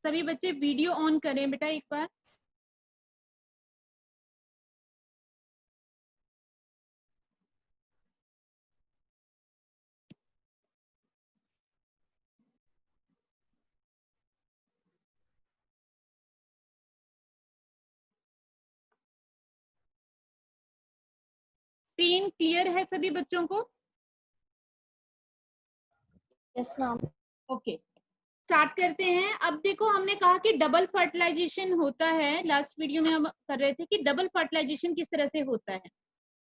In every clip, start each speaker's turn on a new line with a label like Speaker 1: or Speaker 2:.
Speaker 1: सभी बच्चे video on करें बेटा एक बार। स्क्रीन क्लियर है सभी बच्चों को?
Speaker 2: Yes ma'am.
Speaker 1: ओके, स्टार्ट करते हैं। अब देखो, हमने कहा कि डबल फर्टिलाइजेशन होता है, लास्ट वीडियो में हम कर रहे थे कि डबल फर्टिलाइजेशन किस तरह से होता है।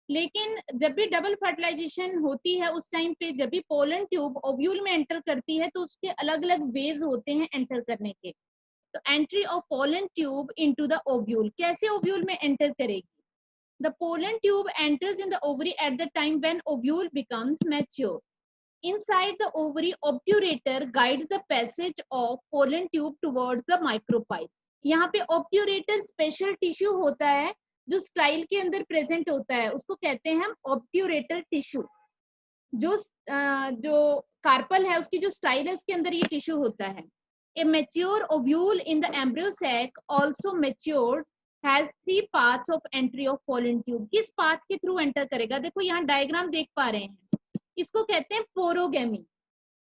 Speaker 1: लेकिन जब भी डबल फर्टिलाइजेशन होती है उस टाइम पे जब भी पोलन ट्यूब ओव्यूल में एंटर करती है तो उसके अलग अलग वेज होते हैं एंटर करने के। तो entry of pollen tube into the ovule, कैसे ओव्यूल में एंटर करेगी? The pollen tube enters in the ovary at the time when ovule becomes mature. Inside the ovary, obturator guides the passage of pollen tube towards the micropyle. यहाँ पे obturator special tissue होता है जो style के अंदर present होता है, उसको कहते हैं हम obturator टिश्यू। जो कार्पल है उसकी जो स्टाइल है उसके अंदर ये टिश्यू होता है। A mature ovule in the embryo sac also matured has 3 paths of entry of pollen tube. किस पाथ के थ्रू एंटर करेगा? देखो यहाँ डायग्राम देख पा रहे हैं, इसको कहते हैं पोरोगेमी।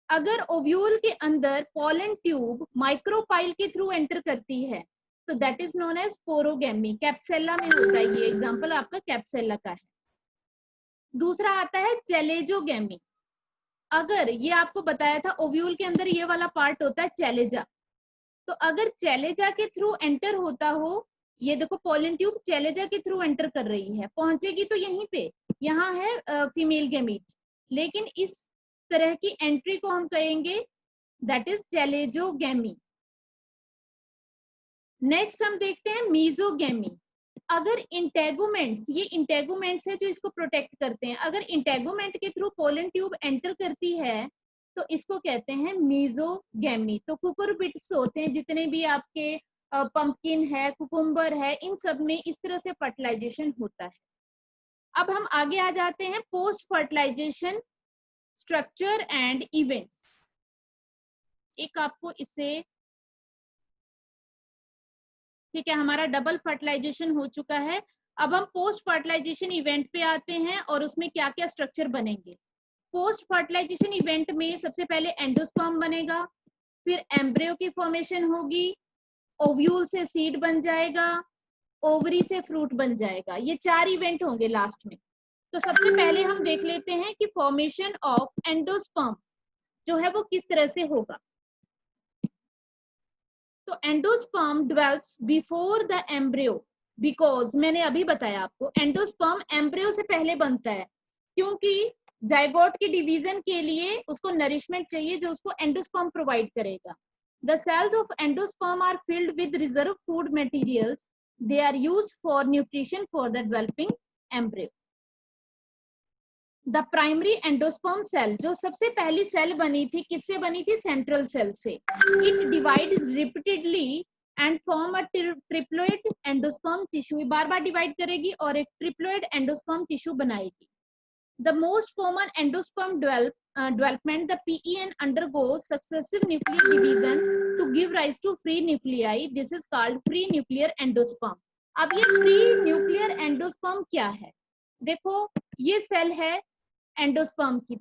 Speaker 1: अगर ओव्यूल के अंदर पोलन ट्यूब माइक्रोपाइल के थ्रू एंटर करती है तो that is known as porogamy. Capsella में होता है ये, एग्जांपल आपका कैप्सेला का है। दूसरा आता है चैलेजोगेमी। अगर ये आपको बताया था ओव्यूल के अंदर ये वाला पार्ट होता है चैलेजा, तो अगर चैलेजा के थ्रू एंटर होता हो, ये देखो पोलन ट्यूब चैलेजा के थ्रू एंटर कर रही है, पहुंचेगी तो यहीं पे, यहाँ है फीमेल गेमीट, लेकिन इस तरह की एंट्री को हम कहेंगे दैट इज चैलेजोगेमी। नेक्स्ट हम देखते हैं मीजोगेमी। अगर इंटेगुमेंट्स, ये इंटेगुमेंट्स है जो इसको प्रोटेक्ट करते हैं, अगर इंटेगुमेंट के थ्रू पोलन ट्यूब एंटर करती है तो इसको कहते हैं मीजोगेमी। तो कुकुरबिट्स होते हैं जितने भी आपके पंपकिन है, कुकुम्बर है, इन सब में इस तरह से फर्टिलाइजेशन होता है। अब हम आगे आ जाते हैं post fertilization structure and events. एक आपको इससे, ठीक है, हमारा डबल फर्टिलाइजेशन हो चुका है। अब हम पोस्ट फर्टिलाइजेशन इवेंट पे आते हैं और उसमें क्या क्या स्ट्रक्चर बनेंगे। पोस्ट फर्टिलाइजेशन इवेंट में सबसे पहले एंडोस्पर्म बनेगा, फिर एम्ब्रियो की फॉर्मेशन होगी, ओव्यूल से सीड बन जाएगा, ओवरी से फ्रूट बन जाएगा। ये 4 इवेंट होंगे लास्ट में। तो सबसे पहले हम देख लेते हैं कि फॉर्मेशन ऑफ एंडोस्पर्म जो है वो किस तरह से होगा। तो endosperm develops before the embryo, because मैंने अभी बताया आपको एंडोस्पर्म एम्ब्रियो से पहले बनता है, क्योंकि जाइगोट के डिवीजन के लिए उसको नरिशमेंट चाहिए जो उसको एंडोस्पर्म प्रोवाइड करेगा। The cells of endosperm are filled with reserve food materials, they are used for nutrition for the developing embryo. The primary endosperm cell, जो सबसे पहली सेल बनी थी, किससे बनी थी? सेंट्रल सेल से। It divide repeatedly and form a triploid endosperm tissue, बार बार डिवाइड करेगी और एक ट्रिप्लोइड एंडोस्पर्म टिश्यू बनाएगी। The most common endosperm development, the PEN undergoes successive nuclear division to give rise to free nuclei. This is called free nuclear endosperm. अब ये free nuclear endosperm क्या है? देखो, ये सेल है एंडोस्पर्म की,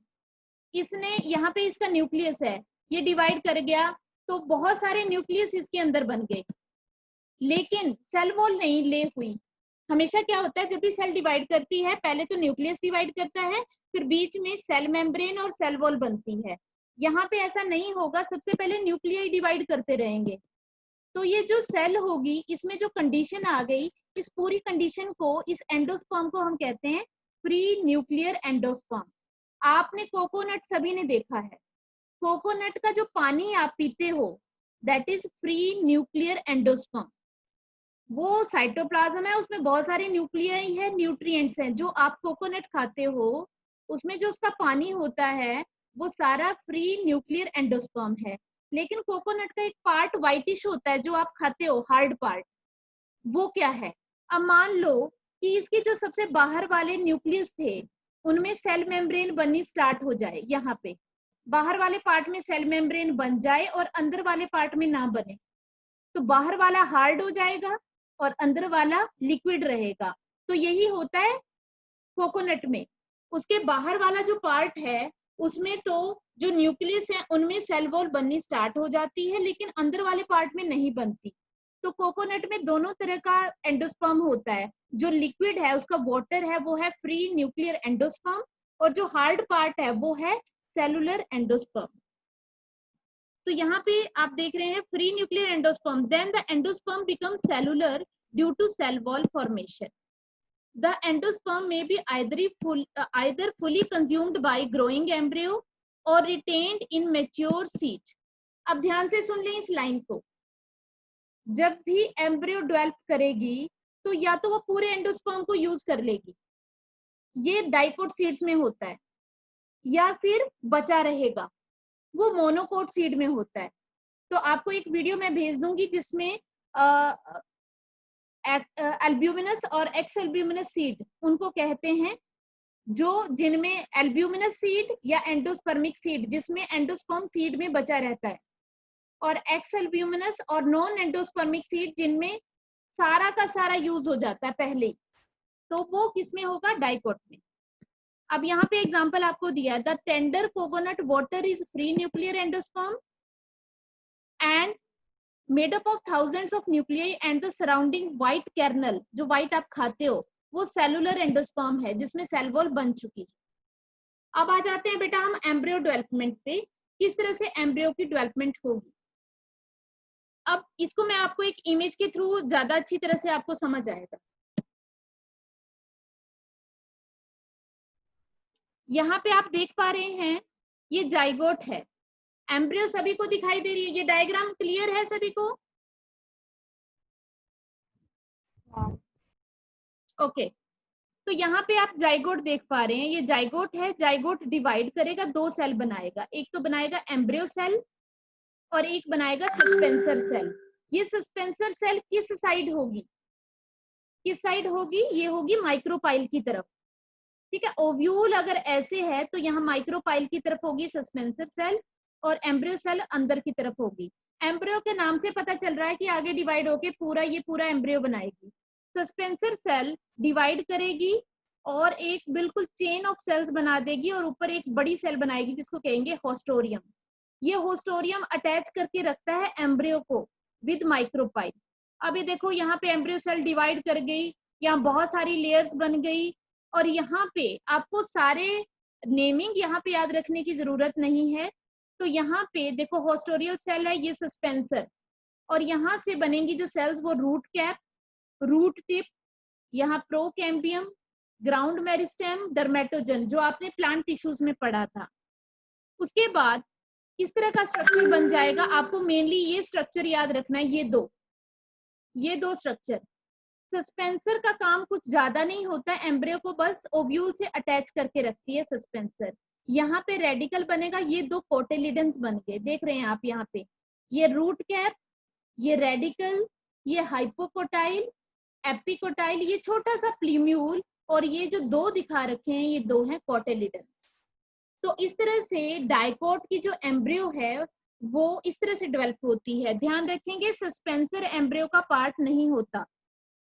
Speaker 1: इसने यहाँ पे इसका न्यूक्लियस है, ये डिवाइड कर गया तो बहुत सारे न्यूक्लियस इसके अंदर बन गए, लेकिन सेल वॉल नहीं ले हुई। हमेशा क्या होता है जब भी सेल डिवाइड करती है, पहले तो न्यूक्लियस डिवाइड करता है, फिर बीच में सेल मेम्ब्रेन और सेल वॉल बनती है। यहाँ पे ऐसा नहीं होगा, सबसे पहले न्यूक्लियाई डिवाइड करते रहेंगे। तो ये जो सेल होगी इसमें जो कंडीशन आ गई, इस पूरी कंडीशन को, इस एंडोस्पर्म को हम कहते हैं फ्री न्यूक्लियर एंडोस्पर्म। आपने कोकोनट सभी ने देखा है, कोकोनट का जो पानी आप पीते हो that is free nuclear endosperm. वो साइटोप्लाज्म है, उसमें बहुत सारे न्यूक्लियाई है, न्यूट्रिएंट्स हैं। जो आप कोकोनट खाते हो उसमें जो उसका पानी होता है वो सारा फ्री न्यूक्लियर एंडोस्पर्म है। लेकिन कोकोनट का एक पार्ट व्हाइटिश होता है जो आप खाते हो, हार्ड पार्ट, वो क्या है? अब मान लो कि इसके जो सबसे बाहर वाले न्यूक्लियस थे उनमें सेल मेम्ब्रेन बननी स्टार्ट हो जाए, यहाँ पे बाहर वाले पार्ट में सेल मेम्ब्रेन बन जाए और अंदर वाले पार्ट में ना बने, तो बाहर वाला हार्ड हो जाएगा और अंदर वाला लिक्विड रहेगा। तो यही होता है कोकोनट में। उसके बाहर वाला जो पार्ट है उसमें तो जो न्यूक्लियस है उनमें सेल वॉल बननी स्टार्ट हो जाती है, लेकिन अंदर वाले पार्ट में नहीं बनती। तो कोकोनट में दोनों तरह का एंडोस्पर्म होता है। जो लिक्विड है उसका वाटर है वो है फ्री न्यूक्लियर एंडोस्पर्म, और जो हार्ड पार्ट है वो है सेलुलर एंडोस्पर्म। तो यहाँ पे आप देख रहे हैं free nuclear endosperm, then the endosperm become cellular due to cell wall formation. The endosperm may be either fully consumed by growing embryo or retained in mature seed. अब ध्यान से सुन लें इस लाइन को। जब भी एम्ब्रियो डेवलप करेगी तो या तो वो पूरे एंडोस्पर्म को यूज कर लेगी, ये डाइकोट सीड्स में होता है, या फिर बचा रहेगा, वो मोनोकोट सीड में होता है। तो आपको एक वीडियो मैं भेज दूंगी जिसमें एल्ब्यूमिनस और एक्स एल्ब्यूमिनस सीड उनको कहते हैं, जो जिनमें एल्ब्यूमिनस सीड या एंडोस्पर्मिक सीड जिसमें एंडोस्पर्म सीड में बचा रहता है, और एक्स एल्ब्यूमिनस और नॉन एंडोस्पर्मिक सीड जिनमें सारा का सारा यूज हो जाता है पहले, तो वो किसमें होगा? डाइकोट में। अब यहाँ पे एग्जांपल आपको दिया है, the tender coconut water is free nuclear endosperm and made up of thousands of nuclei and the surrounding white kernel, जो व्हाइट आप खाते हो वो सेलुलर एंडोस्पर्म है जिसमें सेल वॉल बन चुकी है। अब आ जाते हैं बेटा हम एम्ब्रियो डेवलपमेंट पे, किस तरह से एम्ब्रियो की डेवलपमेंट होगी। अब इसको मैं आपको एक इमेज के थ्रू ज्यादा अच्छी तरह से आपको समझ आएगा। यहाँ पे आप देख पा रहे हैं ये जाइगोट है, एम्ब्रियो सभी को दिखाई दे रही है, ये डायग्राम क्लियर है सभी को? ओके तो यहाँ पे आप जाइगोट देख पा रहे हैं, ये जाइगोट है, जाइगोट डिवाइड करेगा, दो सेल बनाएगा, एक तो बनाएगा एम्ब्रियो सेल और एक बनाएगा सस्पेंसर सेल। ये सस्पेंसर सेल किस साइड होगी? किस साइड होगी? ये होगी माइक्रोपाइल की तरफ, ठीक है। ओव्यूल अगर ऐसे है तो यहाँ माइक्रोपाइल की तरफ होगी सस्पेंसर सेल, और एम्ब्रियो सेल अंदर की तरफ होगी। एम्ब्रियो के नाम से पता चल रहा है कि आगे डिवाइड होके पूरा ये पूरा एम्ब्रियो बनाएगी। सस्पेंसर सेल डिवाइड करेगी और एक बिल्कुल चेन ऑफ सेल्स बना देगी और ऊपर एक बड़ी सेल बनाएगी जिसको कहेंगे होस्टोरियम। ये होस्टोरियम अटैच करके रखता है एम्ब्रियो को विद माइक्रोपाइल। अभी देखो यहाँ पे एम्ब्रियो सेल डिवाइड कर गई, यहाँ बहुत सारी लेयर्स बन गई, और यहाँ पे आपको सारे नेमिंग यहाँ पे याद रखने की जरूरत नहीं है। तो यहाँ पे देखो होस्टोरियल सेल है, ये सस्पेंसर, और यहाँ से बनेंगी जो सेल्स वो रूट कैप, रूट टिप, यहाँ प्रोकैम्बियम, ग्राउंड मेरिस्टेम, डर्मेटोजन, जो आपने प्लांट टिश्यूज में पढ़ा था। उसके बाद इस तरह का स्ट्रक्चर बन जाएगा। आपको मेनली ये स्ट्रक्चर याद रखना है, ये दो स्ट्रक्चर। सस्पेंसर का काम कुछ ज्यादा नहीं होता है, एम्ब्रियो को बस ओव्यूल से अटैच करके रखती है सस्पेंसर। यहाँ पे रेडिकल बनेगा, ये दो कोटिलिडन्स बन गए, देख रहे हैं आप यहाँ पे, ये रूट कैप, ये रेडिकल, ये हाइपोकोटाइल, एपिकोटाइल, ये छोटा सा प्लीम्यूल, और ये जो दो दिखा रखे हैं ये दो हैं कोटिलिडन्स। तो इस तरह से डाइकोट की जो एम्ब्रियो है वो इस तरह से डेवलप होती है। ध्यान रखेंगे सस्पेंसर एम्ब्रियो का पार्ट नहीं होता,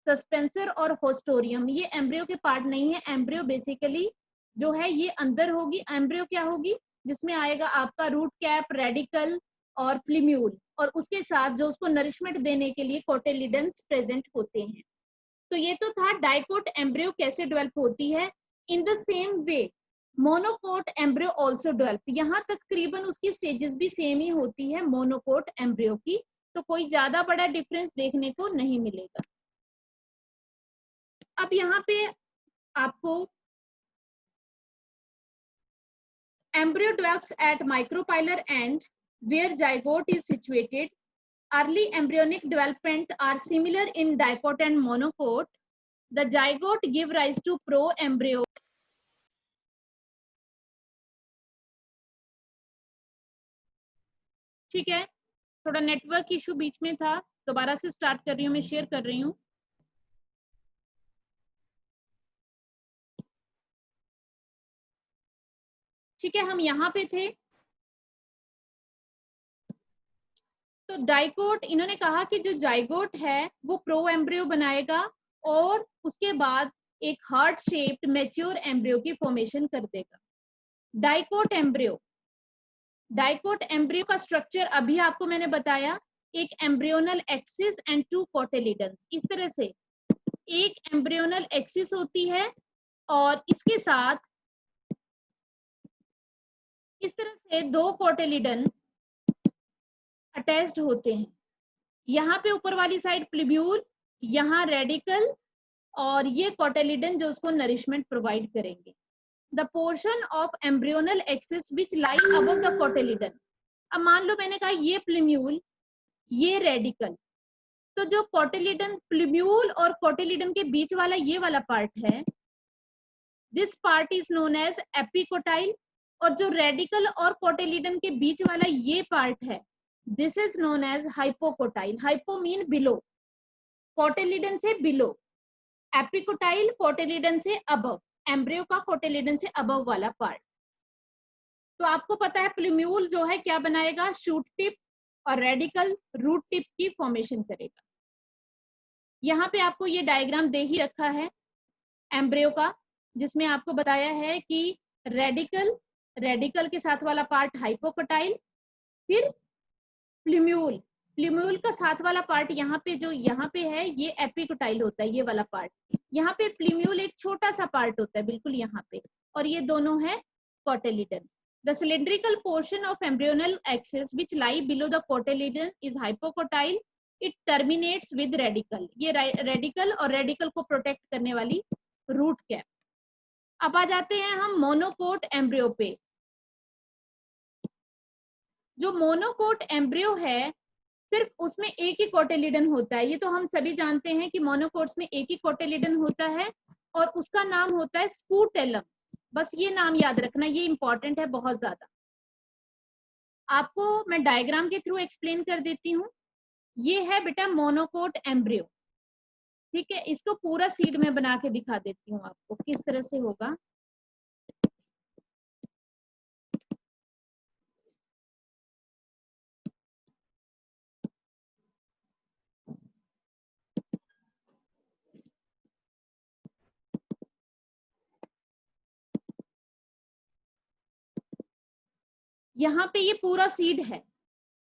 Speaker 1: सस्पेंसर और होस्टोरियम ये एम्ब्रियो के पार्ट नहीं है। एम्ब्रियो बेसिकली जो है ये अंदर होगी। एम्ब्रियो क्या होगी? जिसमें आएगा आपका रूट कैप, रेडिकल और प्लीम्यूल, और उसके साथ जो उसको नरिशमेंट देने के लिए कोटिलिडन्स प्रेजेंट होते हैं। तो ये तो था डाइकोट एम्ब्रियो कैसे डेवलप होती है। In the same way monocot embryo also develop, यहाँ तक करीबन उसकी स्टेजेस भी सेम ही होती है मोनोकोट एम्ब्रियो की, तो कोई ज्यादा बड़ा डिफरेंस देखने को नहीं मिलेगा। अब यहाँ पे आपको embryo develops at micropylar end where zygote is situated. Early embryonic development are similar in dicot and monocot. The zygote give rise to pro-embryo. ठीक है, थोड़ा नेटवर्क इशू बीच में था, दोबारा से स्टार्ट कर रही हूँ, मैं शेयर कर रही हूँ। ठीक है, हम यहाँ पे थे। तो डाइकोट, इन्होंने कहा कि जो जाइगोट है वो प्रो एम्ब्रियो बनाएगा और उसके बाद एक हार्ट शेप्ड मैच्योर एम्ब्रियो की फॉर्मेशन कर देगा। डाइकोट एम्ब्रियो, डाइकोट एम्ब्रियो का स्ट्रक्चर अभी आपको मैंने बताया, एक एम्ब्रियोनल एक्सिस एंड 2 कोटिलिडन्स। इस तरह से एक एम्ब्रियोनल एक्सिस होती है और इसके साथ इस तरह से 2 कोटिलिडन अटैच्ड होते हैं। यहाँ पे ऊपर वाली साइड प्लिब्यूल, यहाँ रेडिकल और ये कोटिलिडन जो उसको नरिशमेंट प्रोवाइड करेंगे। The portion of embryonal axis which lie above the cotyledon. अब मान लो मैंने कहा ये प्लिम्यूल, ये रेडिकल, तो जो कोटिलिडन, प्लिम्यूल और कोटिलिडन के बीच वाला ये वाला पार्ट है, this part is known as epicotyl, और जो रेडिकल और कोटिलिडन के बीच वाला ये पार्ट है, this is known as hypocotyl. Hypo mean below, cotyledon से बिलो, एपिकोटाइल कोटिलिडन से अबव, एम्ब्रियो का कोटिलिडन से अबव वाला पार्ट। तो आपको पता है प्लिम्यूल जो है क्या बनाएगा, शूट टिप, और रेडिकल रूट टिप की फॉर्मेशन करेगा। यहाँ पे आपको ये डायग्राम दे ही रखा है एम्ब्रियो का, जिसमें आपको बताया है कि रेडिकल, रेडिकल के साथ वाला पार्ट हाइपोकोटाइल, फिर प्लिम्यूल, प्लिम्यूल का साथ वाला पार्ट यहाँ पे जो यहाँ पे है ये एपिकोटाइल होता है, ये वाला पार्ट। यहाँ पे प्लिम्यूल एक छोटा सा पार्ट होता है बिल्कुल यहाँ पे, और ये दोनों है cotyledon. The cylindrical portion of embryonal axis which lie below the cotyledon is hypocotyle. It terminates with radical. ये रेडिकल और रेडिकल को प्रोटेक्ट करने वाली रूट कैप। अब आ जाते हैं हम मोनोकोट एम्ब्रियो पे। जो मोनोकोट एम्ब्रियो है सिर्फ उसमें एक ही कोटिलिडन होता है। ये तो हम सभी जानते हैं कि मोनोकोट्स में एक ही कोटिलिडन होता है और उसका नाम होता है स्कूटेलम। बस ये नाम याद रखना, ये इंपॉर्टेंट है बहुत ज्यादा। आपको मैं डायग्राम के थ्रू एक्सप्लेन कर देती हूँ। ये है बेटा मोनोकोट एम्ब्रियो, ठीक है। इसको पूरा सीड में बना के दिखा देती हूँ आपको किस तरह से होगा। यहाँ पे ये पूरा सीड है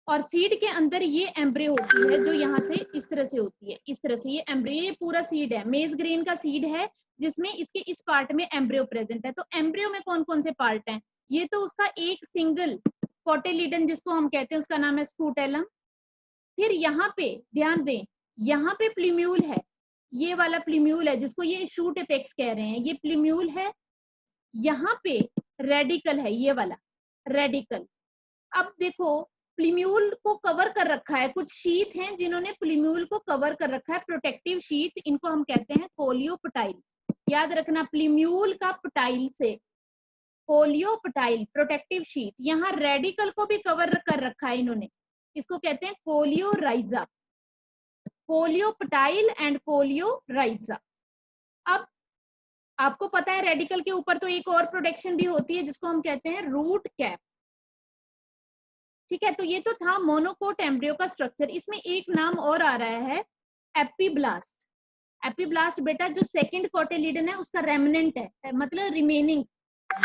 Speaker 1: और सीड के अंदर ये एम्ब्रियो होती है जो यहाँ से इस तरह से होती है, इस तरह से ये एम्ब्रियो, ये पूरा सीड है, मेज ग्रेन का सीड है जिसमें इसके इस पार्ट में एम्ब्रियो प्रेजेंट है। तो एम्ब्रियो में कौन कौन से पार्ट हैं? ये तो उसका एक सिंगल कोटिलिडन जिसको हम कहते हैं उसका नाम है स्कूटेलम। फिर यहाँ पे ध्यान दें, यहाँ पे प्लिम्यूल है, ये वाला प्लिम्यूल है जिसको ये शूट एपेक्स कह रहे हैं, ये प्लिम्यूल है। यहाँ पे रेडिकल है, ये वाला रेडिकल। अब देखो प्लिम्यूल को कवर कर रखा है, कुछ शीथ हैं जिन्होंने प्लिम्यूल को कवर कर रखा है, प्रोटेक्टिव शीथ, इनको हम कहते हैं कोलियोपटाइल। याद रखना, प्लिम्यूल का पटाइल से कोलियोपटाइल प्रोटेक्टिव शीथ। यहाँ रेडिकल को भी कवर कर रखा है इन्होंने, इसको कहते हैं कोलियोराइजा, कोलियोपटाइल एंड कोलियोराइजा। अब आपको पता है रेडिकल के ऊपर तो एक और प्रोटेक्शन भी होती है जिसको हम कहते हैं रूट कैप, ठीक है। तो ये तो था मोनोकोट एम्ब्रियो का स्ट्रक्चर। इसमें एक नाम और आ रहा है एपीब्लास्ट। एपीब्लास्ट बेटा जो सेकंड कोटिलिडन है उसका रेमिनेंट है, मतलब रिमेनिंग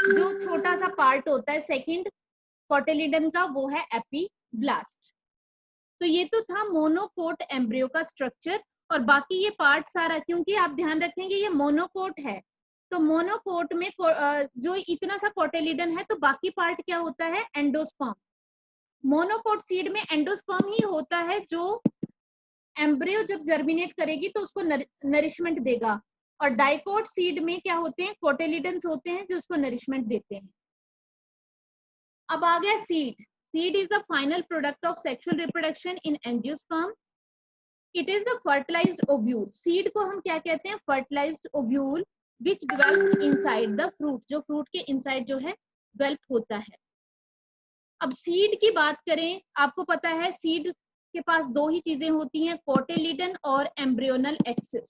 Speaker 1: जो छोटा सा पार्ट होता है सेकंड कोटिलिडन का, वो है एपीब्लास्ट। तो ये तो था मोनोकोट एम्ब्रियो का स्ट्रक्चर। और बाकी ये पार्ट सारा, क्योंकि आप ध्यान रखेंगे ये मोनोकोट है, तो मोनोकोट में जो इतना सा कोटिलिडन है तो बाकी पार्ट क्या होता है? एंडोस्पर्म। मोनोकोट सीड में एंडोस्पर्म ही होता है जो एम्ब्रियो जब जर्मिनेट करेगी तो उसको नरिशमेंट देगा, और डाइकोट सीड में क्या होते हैं? कोटिलिडन्स होते हैं जो उसको नरिशमेंट देते हैं। अब आ गया seed. Seed is the final product of sexual reproduction in angiosperm. It is the fertilized ovule. Seed को हम क्या कहते हैं? Fertilized ovule which develop inside the fruit, जो फ्रूट के इनसाइड जो है डेवलप होता है। अब सीड की बात करें, आपको पता है सीड के पास दो ही चीजें होती हैं, कोटिलिडन और एम्ब्रियोनल एक्सिस।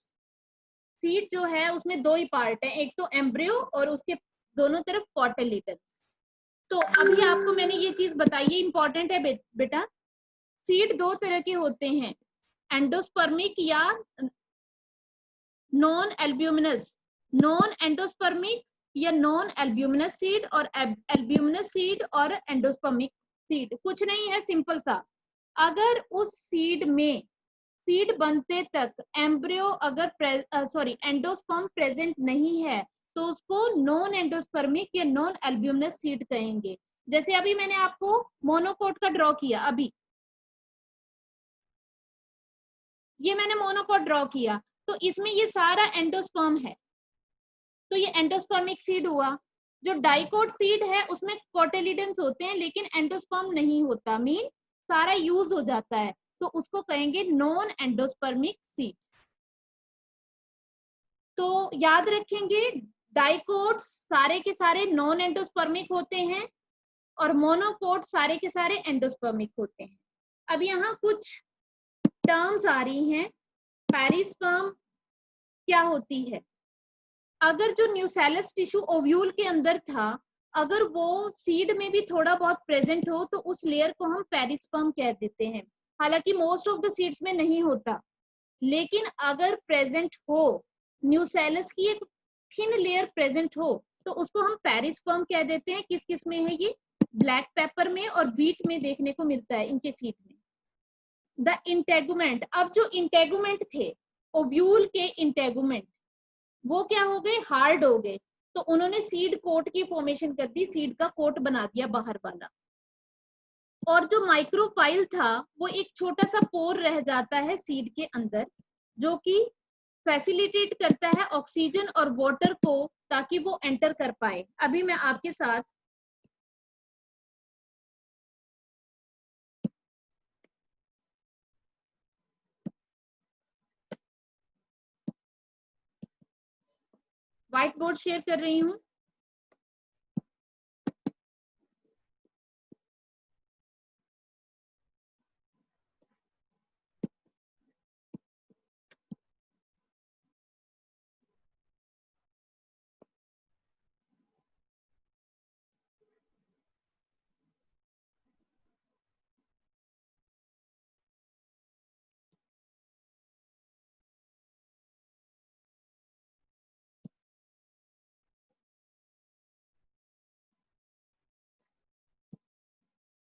Speaker 1: सीड जो है उसमें दो ही पार्ट है, एक तो एम्ब्रियो और उसके दोनों तरफ कोटिलिडन। तो अभी आपको मैंने ये चीज बताई, ये इंपॉर्टेंट है बेटा। सीड दो तरह के होते हैं, एंडोस्पर्मिक या नॉन एल्ब्यूमिनस। नॉन एंडोस्पर्मिक या नॉन एल्ब्यूमिनस सीड, और एल्ब्यूमिनस सीड और एंडोस्पर्मिक सीड। कुछ नहीं है, सिंपल सा। अगर उस सीड में सीड बनते तक एम्ब्रियो अगर एंडोस्पर्म प्रेजेंट नहीं है तो उसको नॉन एंडोस्पर्मिक या नॉन एल्ब्यूमिनस सीड कहेंगे। जैसे अभी मैंने आपको मोनोकोट का ड्रॉ किया, अभी ये मैंने मोनोकोट ड्रॉ किया, तो इसमें ये सारा एंडोस्पर्म है, तो ये एंडोस्पर्मिक सीड हुआ। जो डाइकोट सीड है उसमें कोटिलिडन्स होते हैं लेकिन एंडोस्पर्म नहीं होता, मीन सारा यूज हो जाता है, तो उसको कहेंगे नॉन एंडोस्पर्मिक सीड। तो याद रखेंगे, डाइकोट्स सारे के सारे नॉन एंडोस्पर्मिक होते हैं और मोनोकोट सारे के सारे एंडोस्पर्मिक होते हैं। अब यहाँ कुछ टर्म्स आ रही हैं। पेरिस्पर्म क्या होती है? अगर जो न्यूसेलस टिश्यू ओव्यूल के अंदर था, अगर वो सीड में भी थोड़ा बहुत प्रेजेंट हो तो उस लेयर को हम पेरिस्पर्म कह देते हैं। हालांकि मोस्ट ऑफ द सीड्स में नहीं होता, लेकिन अगर प्रेजेंट हो, न्यूसेलस की एक थिन लेयर प्रेजेंट हो, तो उसको हम पेरिस्पर्म कह देते हैं। किस किस में है ये? ब्लैक पेपर में और बीट में देखने को मिलता है इनके सीड में। द इंटेगुमेंट, अब जो इंटेगुमेंट थे ओव्यूल के इंटेगुमेंट, वो क्या हो गए? हार्ड हो गए, तो उन्होंने सीड कोट की फॉर्मेशन कर दी, सीड का कोट बना दिया बाहर वाला। और जो माइक्रोपाइल था वो एक छोटा सा पोर रह जाता है सीड के अंदर, जो कि फैसिलिटेट करता है ऑक्सीजन और वाटर को, ताकि वो एंटर कर पाए। अभी मैं आपके साथ व्हाइट बोर्ड शेयर कर रही हूँ।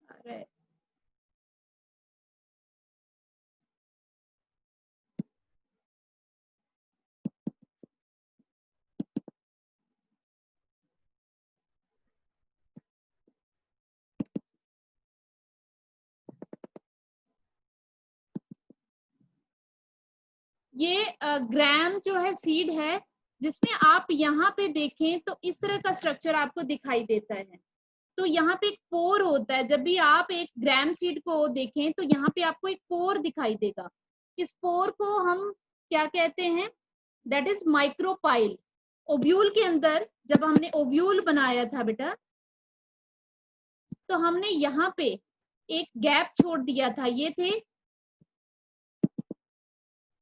Speaker 1: अरे ये ग्राम जो है सीड है, जिसमें आप यहाँ पे देखें तो इस तरह का स्ट्रक्चर आपको दिखाई देता है। तो यहाँ पे एक पोर होता है, जब भी आप एक ग्राम सीड को देखें तो यहाँ पे आपको एक पोर दिखाई देगा। इस पोर को हम क्या कहते हैं? That is micropyle. ओव्यूल के अंदर जब हमने ओव्यूल बनाया था बेटा, तो हमने यहाँ पे एक गैप छोड़ दिया था, ये थे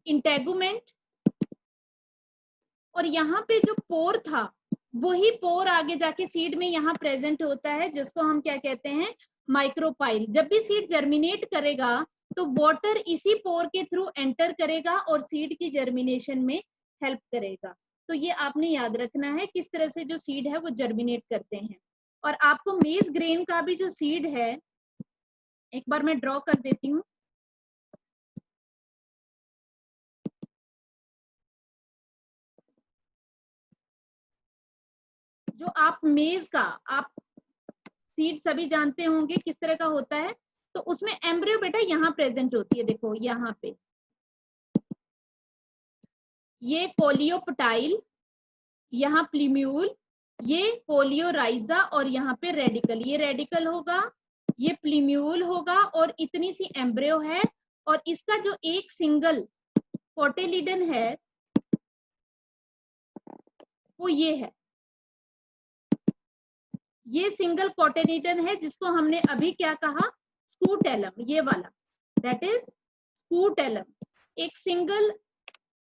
Speaker 1: इंटेगुमेंट, और यहाँ पे जो पोर था वही पोर आगे जाके सीड में यहाँ प्रेजेंट होता है, जिसको हम क्या कहते हैं? माइक्रोपाइल। जब भी सीड जर्मिनेट करेगा तो वाटर इसी पोर के थ्रू एंटर करेगा और सीड की जर्मिनेशन में हेल्प करेगा। तो ये आपने याद रखना है किस तरह से जो सीड है वो जर्मिनेट करते हैं। और आपको मेज ग्रेन का भी जो सीड है, एक बार मैं ड्रॉ कर देती हूँ। जो आप मेज का आप सीड सभी जानते होंगे किस तरह का होता है, तो उसमें एम्ब्रियो बेटा यहाँ प्रेजेंट होती है। देखो यहाँ पे ये कोलियोपटाइल, यहाँ प्लीम्यूल, ये कोलियोराइजा, और यहाँ पे रेडिकल। ये रेडिकल होगा, ये प्लीम्यूल होगा, और इतनी सी एम्ब्रियो है। और इसका जो एक सिंगल कोटिलिडन है वो ये है, ये सिंगल कोटिलिडन है, जिसको हमने अभी क्या कहा? स्कूटेलम, ये वाला, दैट इज स्कूटेलम, एक सिंगल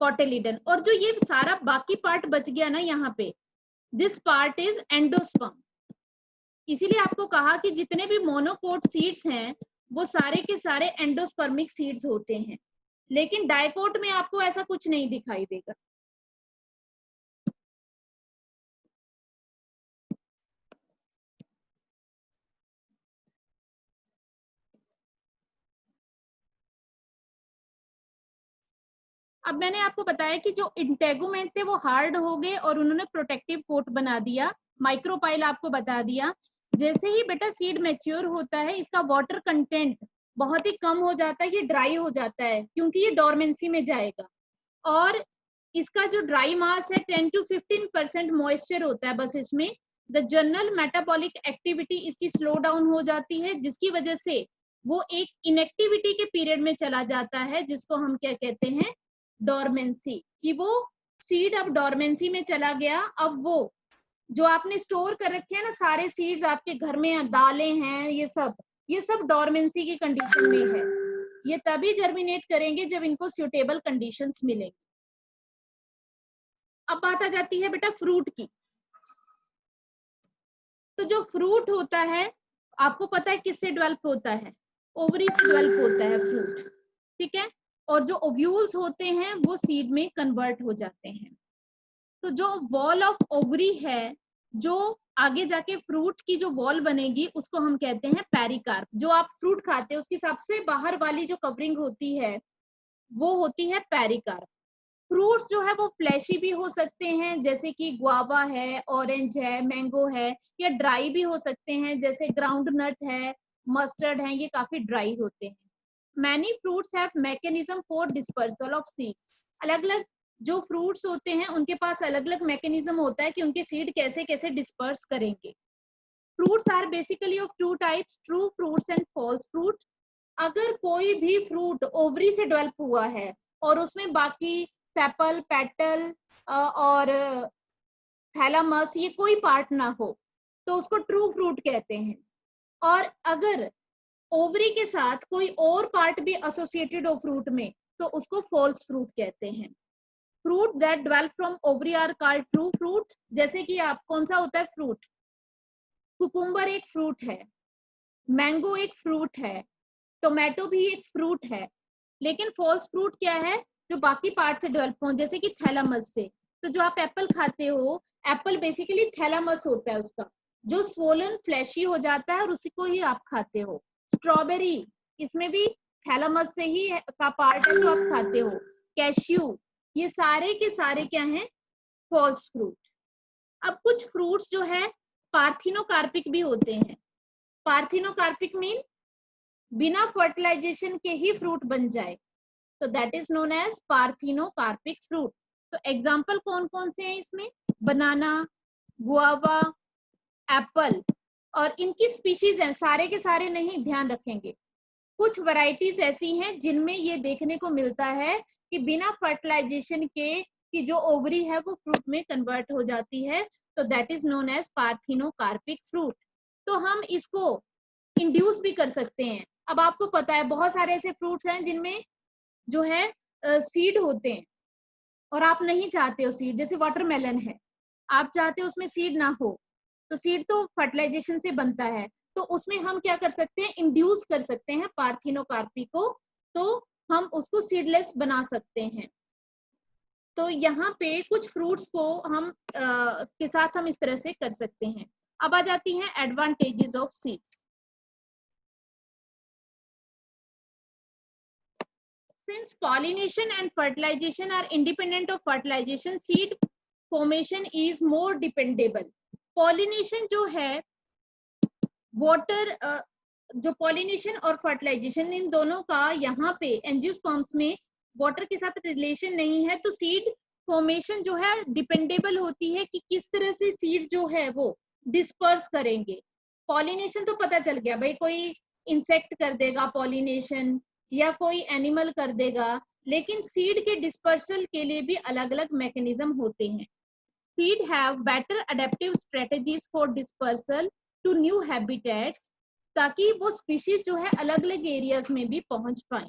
Speaker 1: कोटिलिडन। और जो ये सारा बाकी पार्ट बच गया ना यहाँ पे, दिस पार्ट इज एंडोस्पर्म। इसीलिए आपको कहा कि जितने भी मोनोकोट सीड्स हैं वो सारे के सारे एंडोस्पर्मिक सीड्स होते हैं, लेकिन डाइकोट में आपको ऐसा कुछ नहीं दिखाई देगा। अब मैंने आपको बताया कि जो इंटेगुमेंट थे वो हार्ड हो गए और उन्होंने प्रोटेक्टिव कोट बना दिया। माइक्रोपाइल आपको बता दिया। जैसे ही बेटा सीड मैच्योर होता है, इसका वाटर कंटेंट बहुत ही कम हो जाता है, ये ड्राई हो जाता है क्योंकि ये डोरमेंसी में जाएगा। और इसका जो ड्राई मास है 10 to 15% मॉइस्चर होता है बस इसमें। द जनरल मेटाबॉलिक एक्टिविटी इसकी स्लो डाउन हो जाती है, जिसकी वजह से वो एक इनएक्टिविटी के पीरियड में चला जाता है, जिसको हम क्या कहते हैं, डोरमेंसी। कि वो सीड अब डोरमेंसी में चला गया। अब वो जो आपने स्टोर कर रखे हैं ना सारे सीड्स आपके घर में, दालें हैं, ये सब डोरमेंसी की कंडीशन में है। ये तभी जर्मिनेट करेंगे जब इनको सुटेबल कंडीशंस मिलेंगे। अब बात आ जाती है बेटा फ्रूट की। तो जो फ्रूट होता है, आपको पता है किससे डेवलप होता है, ओवरी से डेवलप होता है फ्रूट, ठीक है। और जो ओव्यूल्स होते हैं वो सीड में कन्वर्ट हो जाते हैं। तो जो वॉल ऑफ ओवरी है, जो आगे जाके फ्रूट की जो वॉल बनेगी, उसको हम कहते हैं पेरिकार्प। जो आप फ्रूट खाते हैं उसकी सबसे बाहर वाली जो कवरिंग होती है वो होती है पेरिकार्प। फ्रूट्स जो है वो फ्लैशी भी हो सकते हैं, जैसे कि गुआवा है, ऑरेंज है, मैंगो है, या ड्राई भी हो सकते हैं, जैसे ग्राउंड नट है, मस्टर्ड है, ये काफी ड्राई होते हैं। Many fruits have mechanism for dispersal of seeds. अलग अलग जो फ्रूट्स होते हैं उनके पास अलग अलग मैकेनिज्म होता है कि उनके सीड कैसे कैसे डिस्पर्स करेंगे। Fruits are basically of two types, true fruits and false fruit. अगर कोई भी फ्रूट ओवरी से डेवलप हुआ है और उसमें बाकी सेपल, पेटल और थैलामस ये कोई पार्ट ना हो, तो उसको ट्रू फ्रूट कहते हैं। और अगर ओवरी के साथ कोई और पार्ट भी एसोसिएटेड हो फ्रूट में, तो उसको फॉल्स फ्रूट कहते हैं। Fruit that develop from ovary are called true fruit. जैसे कि आप, कौन सा होता है फ्रूट, कुकुम्बर एक फ्रूट है, मैंगो एक फ्रूट है, टोमेटो भी एक फ्रूट है। लेकिन फॉल्स फ्रूट क्या है, जो बाकी पार्ट से डेवलप हो, जैसे कि थैलामस से। तो जो आप एप्पल खाते हो, एप्पल बेसिकली थैलामस होता है उसका, जो स्वोलन फ्लैशी हो जाता है और उसी को ही आप खाते हो। स्ट्रॉबेरी, इसमें भी थैलामस से ही का पार्ट है जो आप खाते हो। कैश्यू, ये सारे के सारे क्या हैं, फॉल्स फ्रूट। अब कुछ फ्रूट्स जो है पार्थिनोकार्पिक भी होते हैं। पार्थिनोकार्पिक मीन बिना फर्टिलाइजेशन के ही फ्रूट बन जाए, तो that is known as parthenocarpic fruit. तो एग्जाम्पल कौन कौन से हैं इसमें, बनाना, गुआवा, एप्पल। और इनकी स्पीशीज हैं, सारे के सारे नहीं, ध्यान रखेंगे। कुछ वैरायटीज ऐसी हैं जिनमें ये देखने को मिलता है कि बिना फर्टिलाइजेशन के कि जो ओवरी है वो फ्रूट में कन्वर्ट हो जाती है, तो that is known as parthenocarpic fruit. तो हम इसको इंड्यूस भी कर सकते हैं। अब आपको पता है बहुत सारे ऐसे फ्रूट्स हैं जिनमें जो है सीड होते हैं और आप नहीं चाहते हो सीड, जैसे वाटरमेलन है, आप चाहते हो उसमें सीड ना हो, तो सीड तो फर्टिलाइजेशन से बनता है, तो उसमें हम क्या कर सकते हैं, इंड्यूस कर सकते हैं पार्थिनोकार्पी को, तो हम उसको सीडलेस बना सकते हैं। तो यहाँ पे कुछ फ्रूट्स को हम के साथ हम इस तरह से कर सकते हैं। अब आ जाती हैं advantages of seeds. Since pollination and fertilization are independent of fertilization, seed formation is more dependable. Pollination जो है, water जो pollination और fertilization इन दोनों का यहाँ पे एंजियोस्पर्म्स में वाटर के साथ रिलेशन नहीं है, तो सीड फॉर्मेशन जो है डिपेंडेबल होती है कि किस तरह से सीड जो है वो डिस्पर्स करेंगे। पॉलिनेशन तो पता चल गया भाई, कोई इंसेक्ट कर देगा पॉलिनेशन या कोई एनिमल कर देगा, लेकिन सीड के डिस्पर्सल के लिए भी अलग अलग मैकेनिज्म होते हैं। Seed have better adaptive strategies for dispersal to new habitats, ताकि वो स्पीशीज जो है अलग अलग एरियाज में भी पहुंच पाए।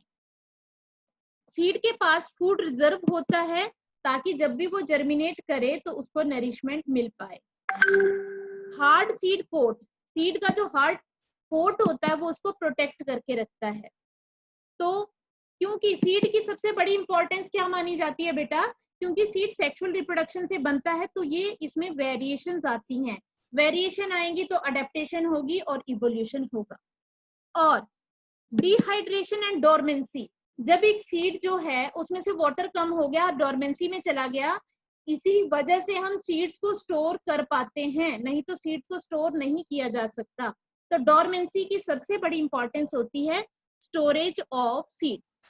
Speaker 1: सीड के पास फूड रिजर्व होता है ताकि जब भी वो जर्मिनेट करे तो उसको नरिशमेंट मिल पाए। हार्ड सीड कोट, सीड का जो हार्ड कोट होता है वो उसको प्रोटेक्ट करके रखता है। तो क्योंकि सीड की सबसे बड़ी इंपॉर्टेंस क्या मानी जाती है बेटा, क्योंकि सीड सेक्सुअल रिप्रोडक्शन से बनता है, तो ये इसमें वेरिएशंस आती हैं, वेरिएशन आएंगी तो अडेप्टेशन होगी और इवोल्यूशन होगा। और डिहाइड्रेशन एंड डोरमेंसी, जब एक सीड जो है उसमें से वाटर कम हो गया, डोरमेंसी में चला गया, इसी वजह से हम सीड्स को स्टोर कर पाते हैं, नहीं तो सीड्स को स्टोर नहीं किया जा सकता। तो डोरमेंसी की सबसे बड़ी इंपॉर्टेंस होती है स्टोरेज ऑफ सीड्स।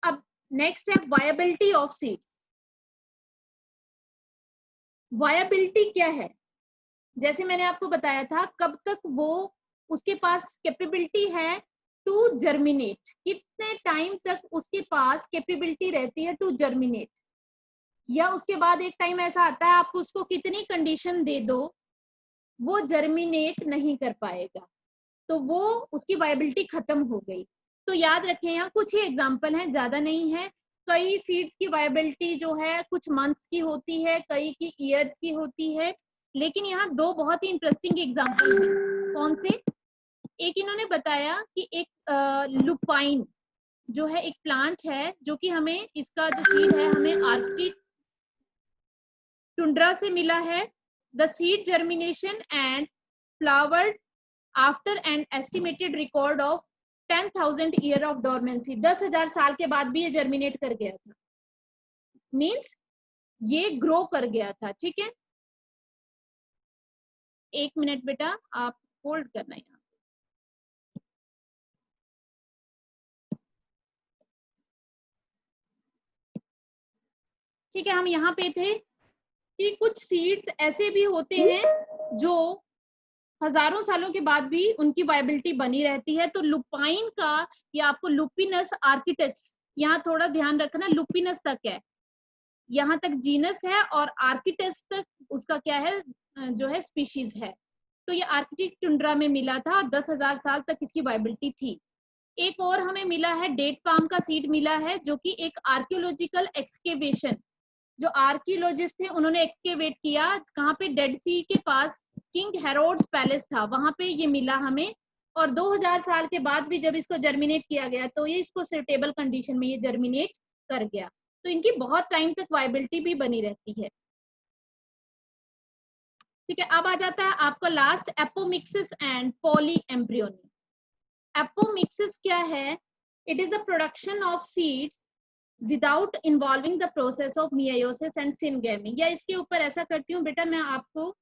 Speaker 1: अब नेक्स्ट है वायबिलिटी ऑफ सीड्स। वायबिलिटी क्या है, जैसे मैंने आपको बताया था, कब तक वो उसके पास कैपेबिलिटी है टू जर्मिनेट, कितने टाइम तक उसके पास कैपेबिलिटी रहती है टू जर्मिनेट, या उसके बाद एक टाइम ऐसा आता है आप उसको कितनी कंडीशन दे दो वो जर्मिनेट नहीं कर पाएगा, तो वो उसकी वायबिलिटी खत्म हो गई। तो याद रखें, यहाँ कुछ ही एग्जांपल हैं, ज्यादा नहीं है। कई सीड्स की वायबिलिटी जो है कुछ मंथ्स की होती है, कई की ईयर्स की होती है, लेकिन यहाँ दो बहुत ही इंटरेस्टिंग एग्जांपल हैं। कौन से? एक इन्होंने बताया कि एक लुपाइन जो है एक प्लांट है, जो कि हमें इसका जो सीड है हमें आर्कटिक टुंड्रा से मिला है। The seed germination and flowered after an estimated record of 10,000 year of dormancy, 10,000 साल के बाद भी ये जर्मिनेट कर गया था, मींस ये ग्रो कर गया था। ठीक है, एक मिनट बेटा आप होल्ड करना है। ठीक है, हम यहाँ पे थे कि कुछ सीड्स ऐसे भी होते हैं जो हजारों सालों के बाद भी उनकी वायबिलिटी बनी रहती है। तो लुपाइन का, या आपको लुपिनस आर्किटेक्स, यहाँ थोड़ा ध्यान रखना, लुपिनस तक है, यहाँ तक जीनस है, और आर्किटेक्स तक उसका क्या है जो है स्पीशीज है। तो ये आर्कटिक टुंड्रा में मिला था और 10,000 साल तक इसकी वायबिलिटी थी। एक और हमें मिला है, डेट पाम का सीड मिला है, जो कि एक आर्कियोलॉजिकल एक्सकेवेशन, जो आर्कियोलॉजिस्ट थे उन्होंने एक्सकेवेट किया, कहाँ पे, डेड सी के पास किंग हेरोड्स पैलेस था, वहां पे ये मिला हमें। और 2000 साल के बाद भी जब इसको जर्मिनेट किया गया तो ये इसको सुटेबल कंडीशन में ये जर्मिनेट कर गया। तो इनकी बहुत टाइम तक वायबिलिटी भी बनी रहती है। ठीक है, अब आ जाता है आपका last, apomixis and poly embryony. Apomixis क्या है? It is the production of seeds without involving the process of meiosis and syngamy. या इसके ऊपर ऐसा करती हूँ बेटा, मैं आपको